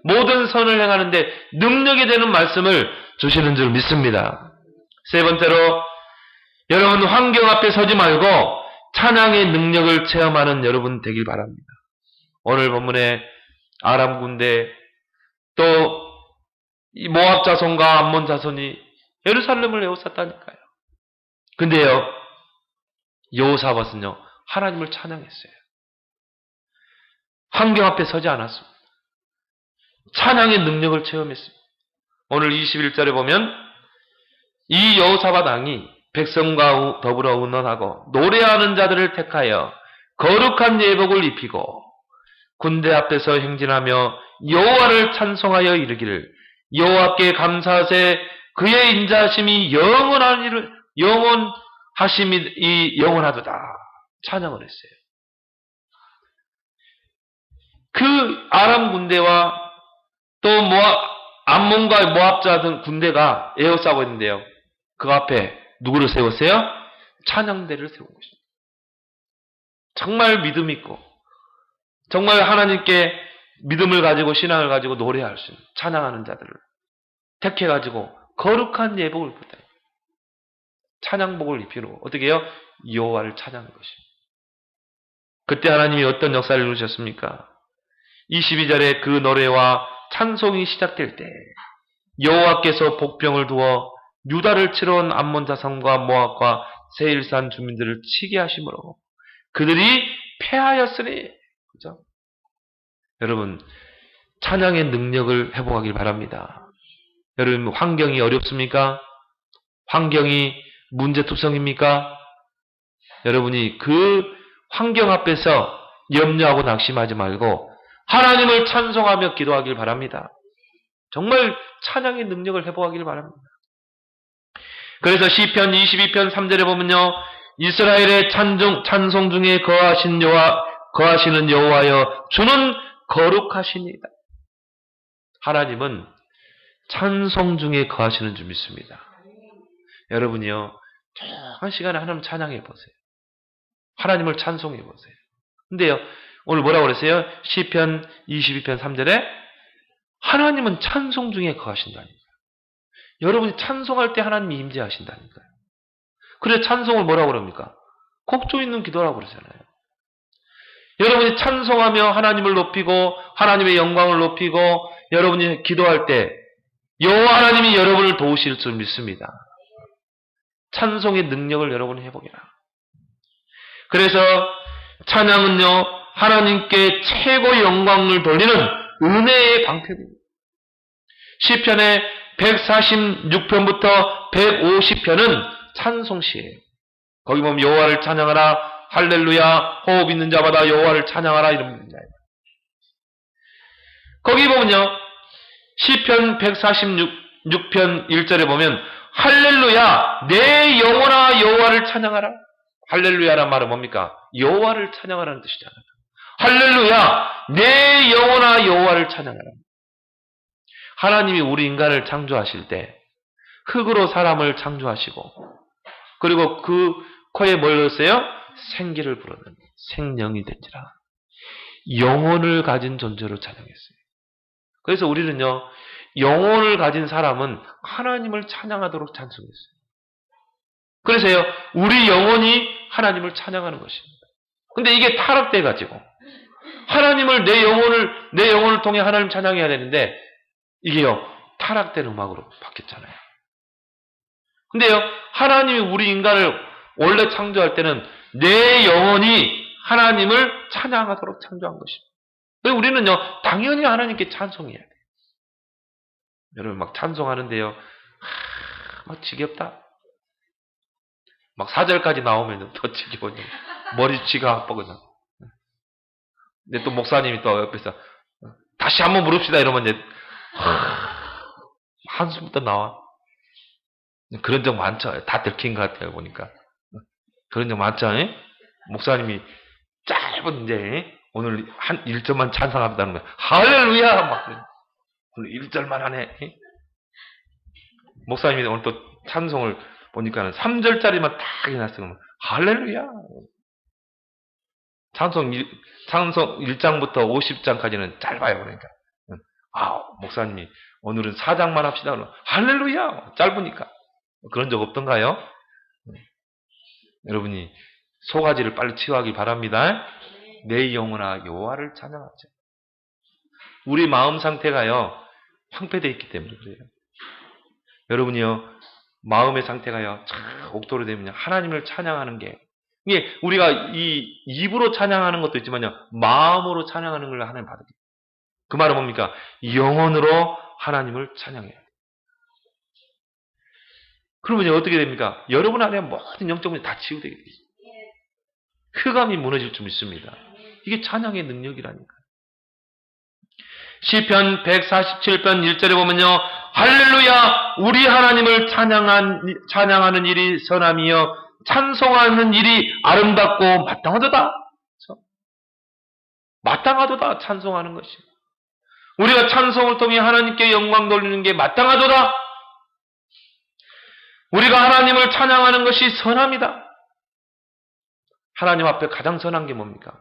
모든 선을 행하는데 능력이 되는 말씀을 주시는 줄 믿습니다. 세 번째로 여러분 환경 앞에 서지 말고 찬양의 능력을 체험하는 여러분 되길 바랍니다. 오늘 본문에 아람 군대 또 이 모압 자손과 암몬 자손이 예루살렘을 에워쌌다니까요. 근데요 여호사밧은요 하나님을 찬양했어요. 환경 앞에 서지 않았습니다. 찬양의 능력을 체험했습니다. 오늘 21절에 보면 이 여호사밧 왕이 백성과 더불어 의논하고 노래하는 자들을 택하여 거룩한 예복을 입히고 군대 앞에서 행진하며 여호와를 찬송하여 이르기를 여호와께 감사하세 그의 인자하심이 영원하심이 영원하도다 찬양을 했어요. 그 아람 군대와 또 암몬과 모압자 등 군대가 에워싸고 있는데요. 그 앞에 누구를 세웠어요? 찬양대를 세운 것입니다. 정말 믿음 있고 정말 하나님께 믿음을 가지고 신앙을 가지고 노래할 수 있는 찬양하는 자들을 택해가지고 거룩한 예복을 입었다. 찬양복을 입히고 어떻게 해요? 여호와를 찬양한 것입니다. 그때 하나님이 어떤 역사를 이루셨습니까? 22절에 그 노래와 찬송이 시작될 때 여호와께서 복병을 두어 유다를 치러 온 암몬 자손과 모압과 세일산 주민들을 치게 하심으로 그들이 패하였으니 그죠? 여러분 찬양의 능력을 회복하길 바랍니다. 여러분 환경이 어렵습니까? 환경이 문제투성입니까? 여러분이 그 환경 앞에서 염려하고 낙심하지 말고 하나님을 찬송하며 기도하길 바랍니다. 정말 찬양의 능력을 회복하길 바랍니다. 그래서 시편 22편 3절에 보면요. 이스라엘의 찬송 중에 거하시는 여호와여 주는 거룩하시니다. 하나님은 찬송 중에 거하시는 줄 믿습니다. 여러분이요. 조금 시간에 하나님 찬양해 보세요. 하나님을 찬송해 보세요. 근데요. 오늘 뭐라고 그랬어요? 시편 22편 3절에 하나님은 찬송 중에 거하신다니까요. 여러분이 찬송할 때 하나님이 임재하신다니까요. 그래서 찬송을 뭐라고 그럽니까? 곡조 있는 기도라고 그러잖아요. 여러분이 찬송하며 하나님을 높이고 하나님의 영광을 높이고 여러분이 기도할 때 여호와 하나님이 여러분을 도우실 줄 믿습니다. 찬송의 능력을 여러분이 해보기라. 그래서 찬양은요 하나님께 최고 영광을 돌리는 은혜의 방편입니다. 시편의 146편부터 150편은 찬송시예요. 거기 보면 여호와를 찬양하라 할렐루야 호흡 있는 자마다 여호와를 찬양하라 이럽니다. 거기 보면요 시편 6편 1절에 보면 할렐루야 내 영혼아 여호와를 찬양하라. 할렐루야란 말은 뭡니까? 여호와를 찬양하라는 뜻이잖아요. 할렐루야 내 영혼아 여호와를 찬양하라. 하나님이 우리 인간을 창조하실 때 흙으로 사람을 창조하시고 그리고 그 코에 뭘 넣었어요? 생기를 불어넣는 생명이 된지라. 영혼을 가진 존재로 찬양했어요. 그래서 우리는요, 영혼을 가진 사람은 하나님을 찬양하도록 찬송했어요. 그래서요, 우리 영혼이 하나님을 찬양하는 것입니다. 근데 이게 타락돼가지고, 하나님을 내 영혼을 통해 하나님 찬양해야 되는데, 이게요, 타락된 음악으로 바뀌었잖아요. 근데요, 하나님이 우리 인간을 원래 창조할 때는 내 영혼이 하나님을 찬양하도록 창조한 것입니다. 그래서 우리는요, 당연히 하나님께 찬송해야 돼요. 여러분, 막 찬송하는데요, 막 지겹다. 막 4절까지 나오면 더 지겨워요. 머리치가 아파, 그냥. 근데 또 목사님이 또 옆에서, 다시 한번 부릅시다, 이러면 이제, 한숨부터 나와. 그런 적 많죠. 다 들킨 것 같아요, 보니까. 그런 적 많죠. 목사님이 짧은 이제 오늘 한 1절만 찬송합니다는 거야. 할렐루야! 막 1절만 하네. 목사님이 오늘 또 찬송을 보니까는 3절짜리만 딱 해놨어요. 할렐루야! 찬송 1장부터 50장까지는 짧아요. 그러니까. 목사님이 오늘은 4장만 합시다. 할렐루야! 짧으니까. 그런 적 없던가요? 여러분이 소가지를 빨리 치유하기 바랍니다. 내 영혼아 여호와를 찬양하자. 우리 마음 상태가요 황폐되어 있기 때문에 그래요. 여러분이요 마음의 상태가요 참 옥토로 되면요 하나님을 찬양하는 게 이게 우리가 이 입으로 찬양하는 것도 있지만요 마음으로 찬양하는 걸 하나님 받으게. 그 말은 뭡니까? 영혼으로 하나님을 찬양해야 돼요. 그러면 어떻게 됩니까? 여러분 안에 모든 영적 문제 다 치유되게 되죠. 흑암이 무너질 줄 믿습니다. 이게 찬양의 능력이라니까요. 시편 147편 1절에 보면요. 할렐루야 우리 하나님을 찬양하는 일이 선함이여 찬송하는 일이 아름답고 마땅하도다. 마땅하도다 찬송하는 것이. 우리가 찬송을 통해 하나님께 영광 돌리는 게 마땅하도다. 우리가 하나님을 찬양하는 것이 선합니다. 하나님 앞에 가장 선한 게 뭡니까?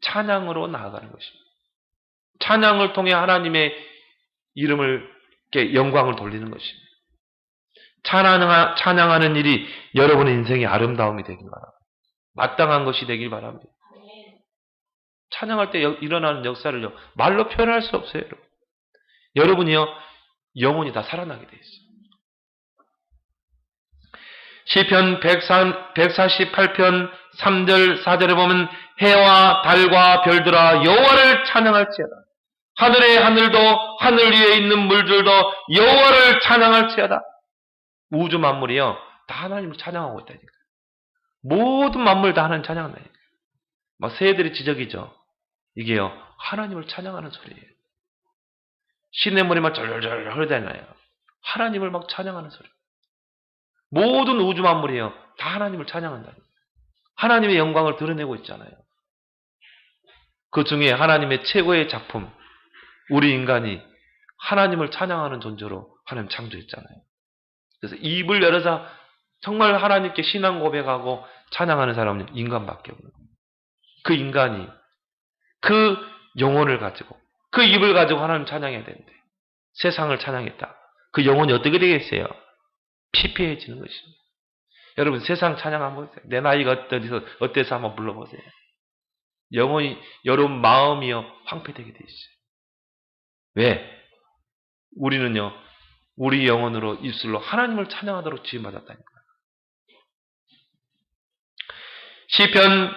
찬양으로 나아가는 것입니다. 찬양을 통해 하나님의 이름을 영광을 돌리는 것입니다. 찬양하는 일이 여러분의 인생의 아름다움이 되길 바랍니다. 마땅한 것이 되길 바랍니다. 찬양할 때 일어나는 역사를요 말로 표현할 수 없어요. 여러분이요 영혼이 다 살아나게 돼 있어요. 시편 148편 3절 4절에 보면 해와 달과 별들아 여호와를 찬양할지어다. 하늘의 하늘도 하늘 위에 있는 물들도 여호와를 찬양할지어다. 우주 만물이요 다 하나님을 찬양하고 있다니까. 모든 만물 다 하나님 찬양한다니까. 막 새들이 지저귀죠. 이게요 하나님을 찬양하는 소리예요. 시냇물이 막 절절절 흐르다나요. 하나님을 막 찬양하는 소리. 모든 우주 만물이요 다 하나님을 찬양한다니까. 하나님의 영광을 드러내고 있잖아요. 그 중에 하나님의 최고의 작품 우리 인간이 하나님을 찬양하는 존재로 하나님 창조했잖아요. 그래서 입을 열어서 정말 하나님께 신앙 고백하고 찬양하는 사람은 인간밖에 없는 거예요. 그 인간이 그 영혼을 가지고 그 입을 가지고 하나님 찬양해야 되는데 세상을 찬양했다. 그 영혼이 어떻게 되겠어요? 피폐해지는 것입니다. 여러분 세상 찬양 한번 보세요. 내 나이가 어때서 한번 불러보세요. 영혼이 여러분 마음이요 황폐되게 돼 있어요. 왜? 우리는요 우리 영혼으로 입술로 하나님을 찬양하도록 지음받았다니까요. 시편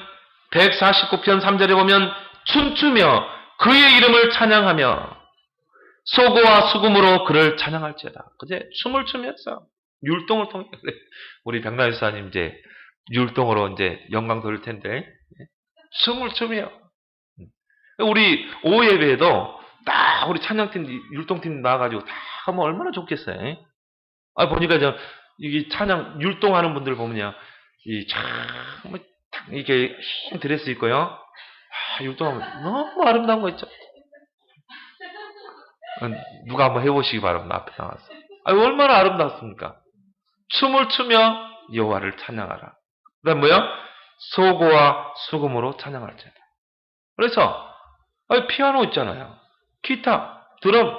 149편 3절에 보면 춤추며 그의 이름을 찬양하며 소고와 수금으로 그를 찬양할지어다. 그제 춤을 추면서 율동을 통해 그래. 우리 백나유사님 이제 율동으로 이제 영광 돌릴 텐데 춤을 추며 우리 오예배에도 딱 우리 찬양팀 율동팀 나와가지고 다 하면 얼마나 좋겠어요. 보니까 이게 찬양 율동하는 분들 보면요, 뭐 이렇게 흰 드레스 입고요, 율동하면 너무 아름다운 거 있죠. 누가 한번 해보시기 바랍니다. 앞에 나와서. 얼마나 아름답습니까? 춤을 추며 여호와를 찬양하라. 그다음 뭐요? 소고와 수금으로 찬양할지어다. 그래서 피아노 있잖아요. 기타, 드럼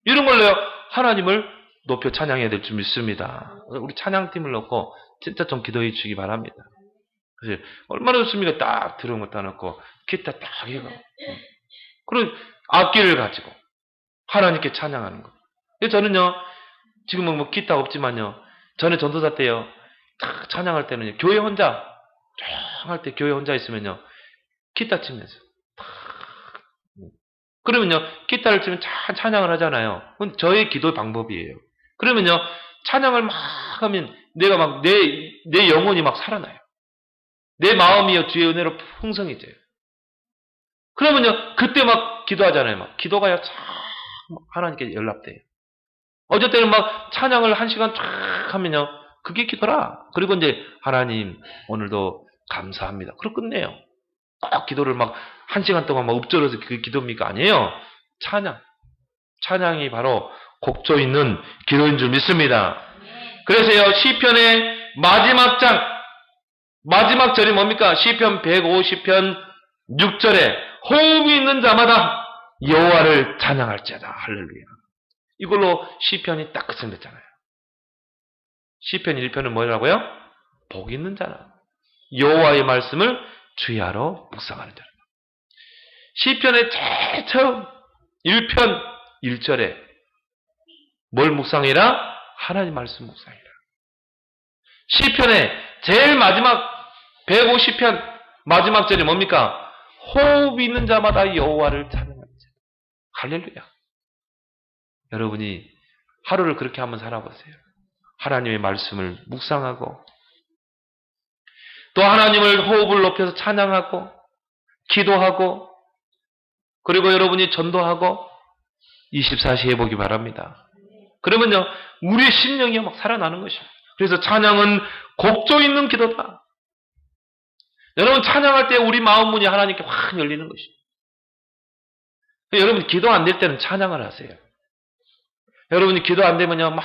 이런 걸로요 하나님을 높여 찬양해야 될 줄 믿습니다. 우리 찬양팀을 넣고 진짜 좀 기도해 주시기 바랍니다. 그래서 얼마나 좋습니까? 딱 드럼 갖다 놓고 기타 딱 해가. 그리고 악기를 가지고 하나님께 찬양하는 거. 저는요 지금은 뭐 기타 없지만요 전에 전도사 때요 딱 찬양할 때는요 교회 혼자 쫙 할 때 교회 혼자 있으면요 기타 치면서 그러면요 기타를 치면 찬양을 하잖아요. 그건 저의 기도 방법이에요. 그러면요 찬양을 막 하면 내가 막 내 영혼이 막 살아나요. 내 마음이요 주의 은혜로 풍성해져요. 그러면요 그때 막 기도하잖아요. 막 기도가요 참 하나님께 연락돼요. 어제 때는 막 찬양을 1시간 쫙 하면요 그게 기도라. 그리고 이제 하나님 오늘도 감사합니다. 그리고 끝내요. 꼭 기도를 막 1시간 동안 막 읊조려서 그게 기도입니까? 아니에요. 찬양이 바로 곡조 있는 기도인 줄 믿습니다. 그래서요 시편의 마지막 절이 뭡니까? 시편 150편 6절에 호흡이 있는 자마다 여호와를 찬양할지어다. 할렐루야. 이걸로 시편이 딱 끝냈잖아요. 시편 1편은 뭐라고요? 복 있는 자라. 여호와의 말씀을 주야로 묵상하는 자라. 시편의 제일 처음 1편 1절에 뭘 묵상해라? 하나님 말씀 묵상해라. 시편의 제일 마지막 150편 마지막 절이 뭡니까? 호흡이 있는 자마다 여호와를 찬양하는 자. 할렐루야. 여러분이 하루를 그렇게 한번 살아보세요. 하나님의 말씀을 묵상하고 또 하나님을 호흡을 높여서 찬양하고 기도하고 그리고 여러분이 전도하고 24시 해보기 바랍니다. 그러면요 우리의 심령이 막 살아나는 것입니다. 그래서 찬양은 곡조 있는 기도다. 여러분 찬양할 때 우리 마음 문이 하나님께 확 열리는 것입니다. 여러분 기도 안 될 때는 찬양을 하세요. 여러분이 기도 안 되면요 막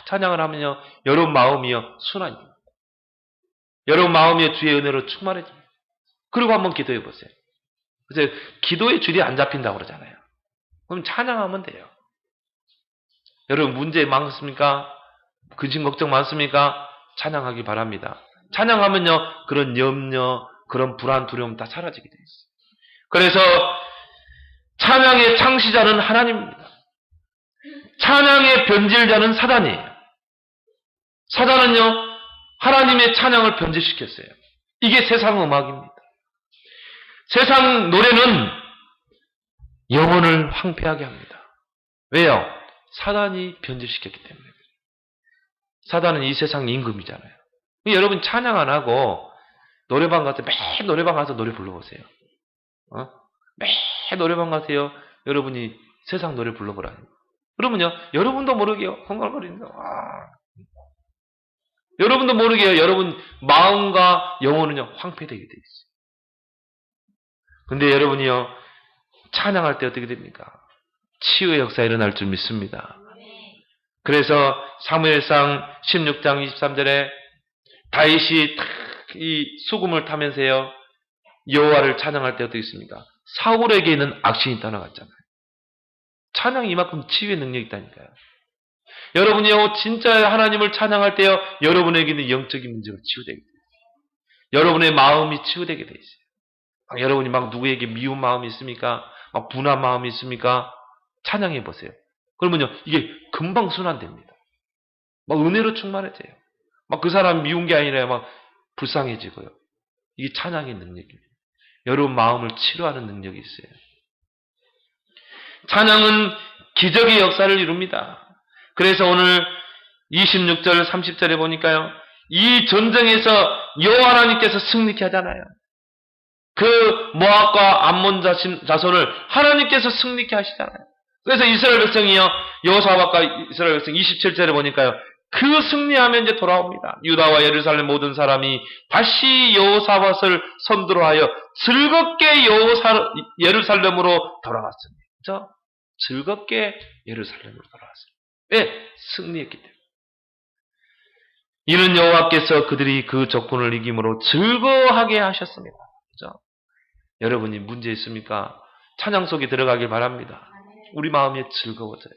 찬양을 하면요 여러분 마음이요 순환입니다. 여러분 마음이 주의 은혜로 충만해집니다. 그리고 한번 기도해 보세요. 그래서 기도의 줄이 안 잡힌다고 그러잖아요. 그럼 찬양하면 돼요. 여러분 문제 많습니까? 근심 걱정 많습니까? 찬양하기 바랍니다. 찬양하면요 그런 염려, 그런 불안, 두려움 다 사라지게 돼 있어요. 그래서 찬양의 창시자는 하나님입니다. 찬양의 변질자는 사단이에요. 사단은요 하나님의 찬양을 변질시켰어요. 이게 세상 음악입니다. 세상 노래는 영혼을 황폐하게 합니다. 왜요? 사단이 변질시켰기 때문에. 사단은 이 세상 임금이잖아요. 여러분 찬양 안 하고 노래방 가서 매일 노래방 가서 노래 불러보세요. 매일 노래방 가세요. 여러분이 세상 노래 불러보라니. 그러면요 여러분도 모르게요 흥얼거리는 거. 여러분도 모르게요 여러분 마음과 영혼은요 황폐되게 돼 있어요. 근데 여러분이요 찬양할 때 어떻게 됩니까? 치유의 역사 일어날 줄 믿습니다. 그래서 사무엘상 16장 23절에 다윗이 이 수금을 타면서요 여호와를 찬양할 때 어떻게 있습니까? 사울에게 있는 악신이 떠나갔잖아요. 찬양이 이만큼 치유의 능력이 있다니까요. 여러분이요 진짜 하나님을 찬양할 때요 여러분에게 있는 영적인 문제가 치유되게 돼요. 여러분의 마음이 치유되게 돼 있어요. 여러분이 막 누구에게 미운 마음이 있습니까? 막 분한 마음이 있습니까? 찬양해 보세요. 그러면요 이게 금방 순환됩니다. 막 은혜로 충만해져요. 막 그 사람 미운 게 아니라 막 불쌍해지고요. 이게 찬양의 능력입니다. 여러분 마음을 치료하는 능력이 있어요. 찬양은 기적의 역사를 이룹니다. 그래서 오늘 26절 30절에 보니까요. 이 전쟁에서 여호와 하나님께서 승리케 하잖아요. 그 모압과 암몬 자손을 하나님께서 승리케 하시잖아요. 그래서 이스라엘 백성이요. 여호사밧과 이스라엘 백성 27절에 보니까요. 그 승리하면 이제 돌아옵니다. 유다와 예루살렘 모든 사람이 다시 여호사밧을 선두로 하여 즐겁게 예루살렘으로 돌아왔습니다. 그렇죠? 즐겁게 예루살렘으로 돌아왔습니다. 왜? 승리했기 때문에. 이는 여호와께서 그들이 그 적군을 이김으로 즐거워하게 하셨습니다. 그렇죠? 여러분이 문제 있습니까? 찬양 속에 들어가길 바랍니다. 우리 마음이 즐거워져요.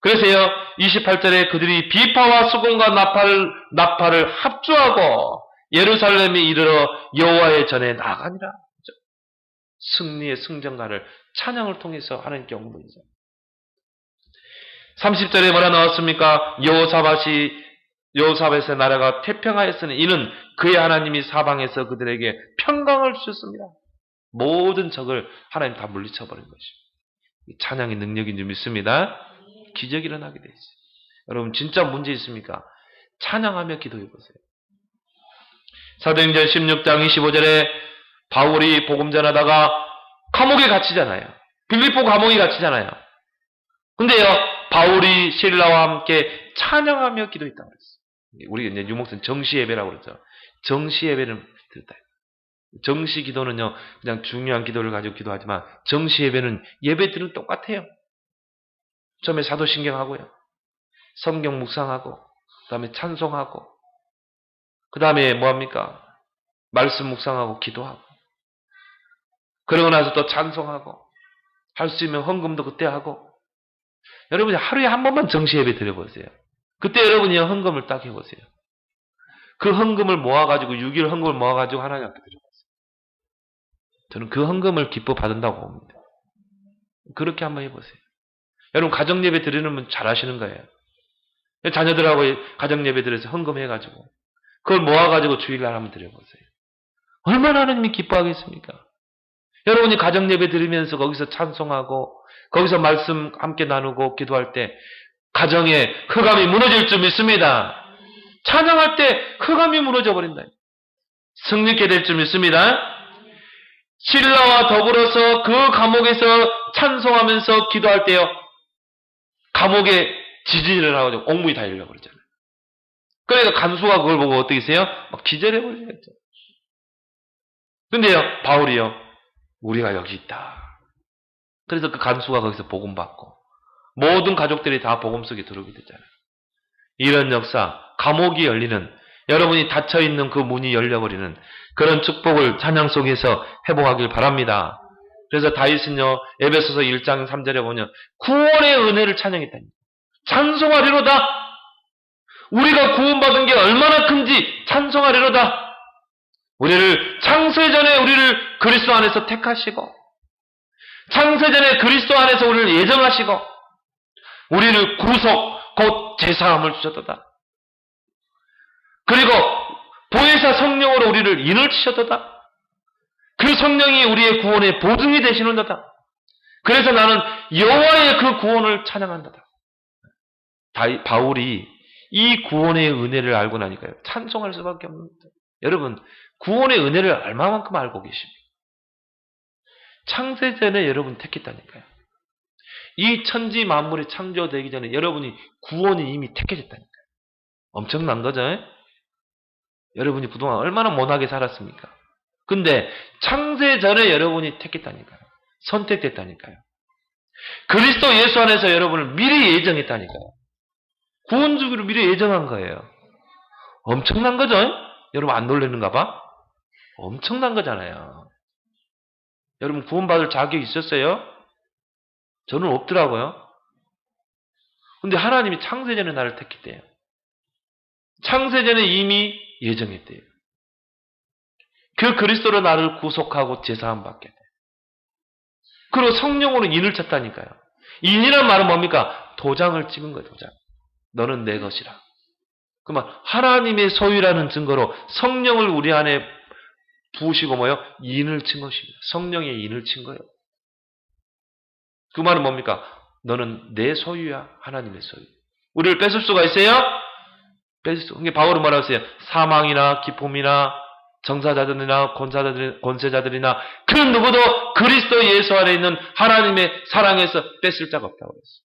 그래서요, 28절에 그들이 비파와 수금과 나팔을 합주하고 예루살렘에 이르러 여호와의 전에 나가니라. 승리의 승전가를 찬양을 통해서 하나님께 옹보이죠. 30절에 뭐라 나왔습니까? 여호사밧의 나라가 태평하였으니 이는 그의 하나님이 사방에서 그들에게 평강을 주셨습니다. 모든 적을 하나님 다 물리쳐버린 것입니다. 찬양의 능력인 줄 믿습니다. 기적이 일어나게 되죠. 여러분 진짜 문제 있습니까? 찬양하며 기도해보세요. 사도행전 16장 25절에 바울이 복음 전하다가 감옥에 갇히잖아요. 빌립보 감옥에 갇히잖아요. 근데요, 바울이 신라와 함께 찬양하며 기도했다고 그랬어요. 우리 이제 유목선 정시 예배라고 그러죠. 정시 예배를 드렸다. 정시 기도는요, 그냥 중요한 기도를 가지고 기도하지만 정시 예배는 예배들은 똑같아요. 처음에 사도신경하고요, 성경 묵상하고, 그 다음에 찬송하고, 그 다음에 뭐합니까? 말씀 묵상하고 기도하고, 그러고 나서 또 찬송하고, 할 수 있으면 헌금도 그때 하고. 여러분이 하루에 한 번만 정시 예배 드려보세요. 그때 여러분이 헌금을 딱 해보세요. 그 헌금을 모아가지고 6일 헌금을 모아가지고 하나님 앞에 드려보세요. 저는 그 헌금을 기뻐 받는다고 봅니다. 그렇게 한번 해보세요. 여러분 가정예배 드리는 분 잘 하시는 거예요. 자녀들하고 가정예배 드려서 헌금해가지고 그걸 모아가지고 주일날 한번 드려보세요. 얼마나 하나님이 기뻐하겠습니까? 여러분이 가정예배 드리면서 거기서 찬송하고 거기서 말씀 함께 나누고 기도할 때 가정에 흑암이 무너질 줄 믿습니다. 찬양할 때 흑암이 무너져 버린다. 승리케 될 줄 믿습니다. 신라와 더불어서 그 감옥에서 찬송하면서 기도할 때요, 감옥에 지진이 일어나가지고 옥문이 다 열려버리잖아요. 그러니까 간수가 그걸 보고 어떻게 했어요? 막 기절해버리겠죠. 근데요, 바울이요, 우리가 여기 있다. 그래서 그 간수가 거기서 복음받고 모든 가족들이 다 복음 속에 들어오게 되잖아요. 이런 역사, 감옥이 열리는, 여러분이 닫혀있는 그 문이 열려버리는 그런 축복을 찬양 속에서 회복하길 바랍니다. 그래서 다윗은요, 에베소서 1장 3절에 보면 구원의 은혜를 찬양했다니. 찬송하리로다. 우리가 구원받은 게 얼마나 큰지 찬송하리로다. 우리를 창세전에 우리를 그리스도 안에서 택하시고, 창세전에 그리스도 안에서 우리를 예정하시고, 우리를 구속 곧 제사함을 주셨도다. 그리고 보혜사 성령으로 우리를 인을 치셨도다. 그 성령이 우리의 구원의 보증이 되시는도다. 그래서 나는 여호와의 그 구원을 찬양한다다. 바울이 이 구원의 은혜를 알고 나니까요, 찬송할 수밖에 없는다. 여러분, 구원의 은혜를 얼마만큼 알고 계십니까? 창세전에 여러분 택했다니까요. 이 천지 만물이 창조되기 전에 여러분이 구원이 이미 택해졌다니까요. 엄청난 거죠? 여러분이 그동안 얼마나 못하게 살았습니까? 근데 창세전에 여러분이 택했다니까요. 선택됐다니까요. 그리스도 예수 안에서 여러분을 미리 예정했다니까요. 구원 주기로 미리 예정한 거예요. 엄청난 거죠? 여러분 안 놀라는가 봐? 엄청난 거잖아요. 여러분 구원받을 자격이 있었어요? 저는 없더라고요. 근데 하나님이 창세전에 나를 택했대요. 창세전에 이미 예정했대요. 그 그리스도로 나를 구속하고 제사함 받게 돼. 그리고 성령으로 인을 쳤다니까요. 인이란 말은 뭡니까? 도장을 찍은 거예요. 도장. 너는 내 것이라. 그러면 하나님의 소유라는 증거로 성령을 우리 안에 부으시고 뭐요? 인을 친 것입니다. 성령의 인을 친 거예요. 그 말은 뭡니까? 너는 내 소유야. 하나님의 소유. 우리를 뺏을 수가 있어요? 뺏을 수. 그게 바울은 뭐라고 했어요? 사망이나 기쁨이나 정사자들이나 권세자들이나 그 누구도 그리스도 예수 안에 있는 하나님의 사랑에서 뺏을 자가 없다고 그랬어요.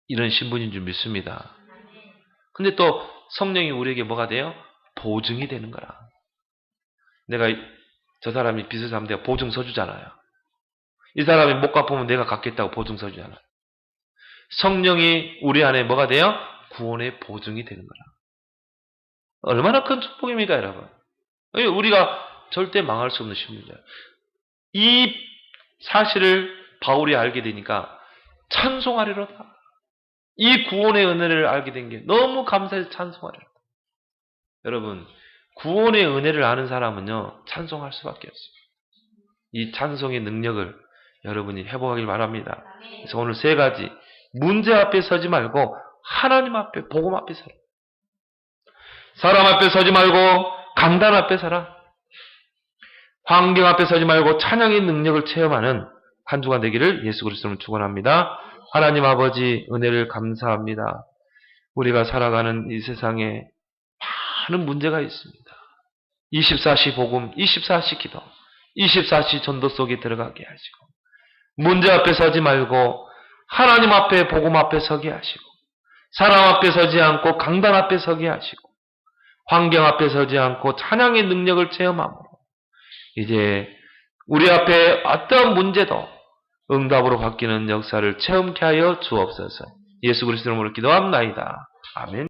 이런 신분인 줄 믿습니다. 근데 또 성령이 우리에게 뭐가 돼요? 보증이 되는 거라. 내가 저 사람이 빚을 사면 내가 보증서 주잖아요. 이 사람이 못 갚으면 내가 갚겠다고 보증서 주잖아요. 성령이 우리 안에 뭐가 돼요? 구원의 보증이 되는 거라. 얼마나 큰 축복입니까, 여러분? 우리가 절대 망할 수 없는 신분이에요. 이 사실을 바울이 알게 되니까 찬송하리로다. 이 구원의 은혜를 알게 된 게 너무 감사해서 찬송하리로다. 여러분, 구원의 은혜를 아는 사람은요, 찬송할 수밖에 없어요. 이 찬송의 능력을 여러분이 회복하길 바랍니다. 그래서 오늘 세 가지. 문제 앞에 서지 말고 하나님 앞에, 복음 앞에 서라. 사람 앞에 서지 말고 강단 앞에 서라. 환경 앞에 서지 말고 찬양의 능력을 체험하는 한 주가 되기를 예수 그리스도로 축원합니다. 하나님 아버지 은혜를 감사합니다. 우리가 살아가는 이 세상에 많은 문제가 있습니다. 24시 복음, 24시 기도, 24시 전도 속에 들어가게 하시고 문제 앞에 서지 말고 하나님 앞에 복음 앞에 서게 하시고 사람 앞에 서지 않고 강단 앞에 서게 하시고 환경 앞에 서지 않고 찬양의 능력을 체험함으로 이제 우리 앞에 어떤 문제도 응답으로 바뀌는 역사를 체험케 하여 주옵소서. 예수 그리스도로 기도합나이다. 아멘.